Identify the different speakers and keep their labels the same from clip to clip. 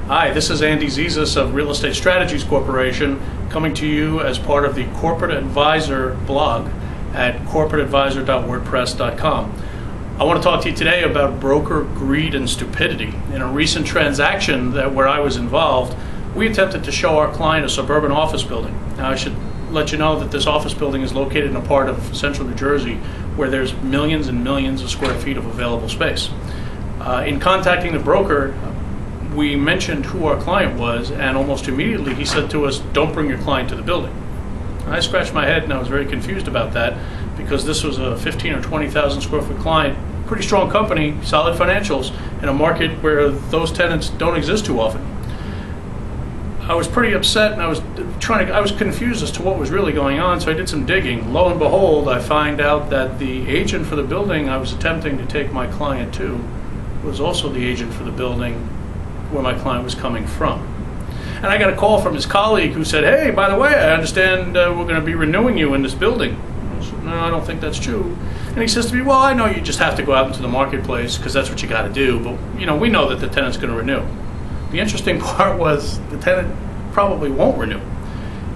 Speaker 1: Hi, this is Andy Zizas of Real Estate Strategies Corporation, coming to you as part of the Corporate Advisor blog at corporateadvisor.wordpress.com. I want to talk to you today about broker greed and stupidity. In a recent transaction where I was involved, we attempted to show our client a suburban office building. Now, I should let you know that this office building is located in a part of central New Jersey where there's millions and millions of square feet of available space. In contacting the broker, we mentioned who our client was, and almost immediately he said to us, "Don't bring your client to the building." And I scratched my head and I was very confused about that, because this was a 15 or 20,000 square foot client, pretty strong company, solid financials, in a market where those tenants don't exist too often. I was pretty upset, and I was confused as to what was really going on, so I did some digging. Lo and behold, I find out that the agent for the building I was attempting to take my client to was also the agent for the building where my client was coming from. And I got a call from his colleague who said, "Hey, by the way, I understand we're going to be renewing you in this building." I said, "No, I don't think that's true." And he says to me, "Well, I know you just have to go out into the marketplace because that's what you got to do, but we know that the tenant's going to renew." The interesting part was the tenant probably won't renew.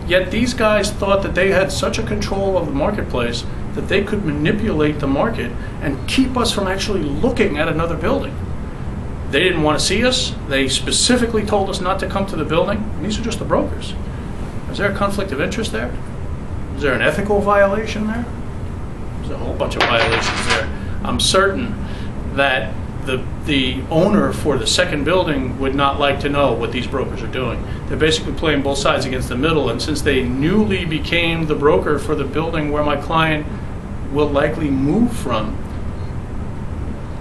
Speaker 1: Yet these guys thought that they had such a control of the marketplace that they could manipulate the market and keep us from actually looking at another building. They didn't want to see us. They specifically told us not to come to the building. And these are just the brokers. Is there a conflict of interest there? Is there an ethical violation there? There's a whole bunch of violations there. I'm certain that the owner for the second building would not like to know what these brokers are doing. They're basically playing both sides against the middle, and since they newly became the broker for the building where my client will likely move from,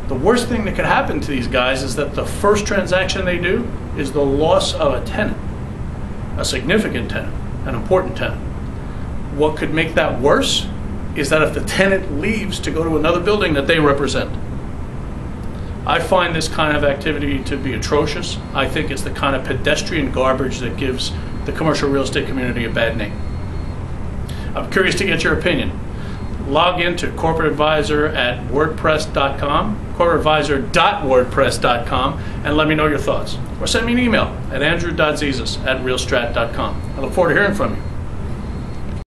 Speaker 1: the worst thing that could happen to these guys is that the first transaction they do is the loss of a tenant, a significant tenant, an important tenant. What could make that worse is that if the tenant leaves to go to another building that they represent. I find this kind of activity to be atrocious. I think it's the kind of pedestrian garbage that gives the commercial real estate community a bad name. I'm curious to get your opinion. Log into Corporate Advisor at WordPress.com, CorporateAdvisor.wordpress.com, and let me know your thoughts. Or send me an email at andrew.zizas@realstrat.com. I look forward to hearing from you.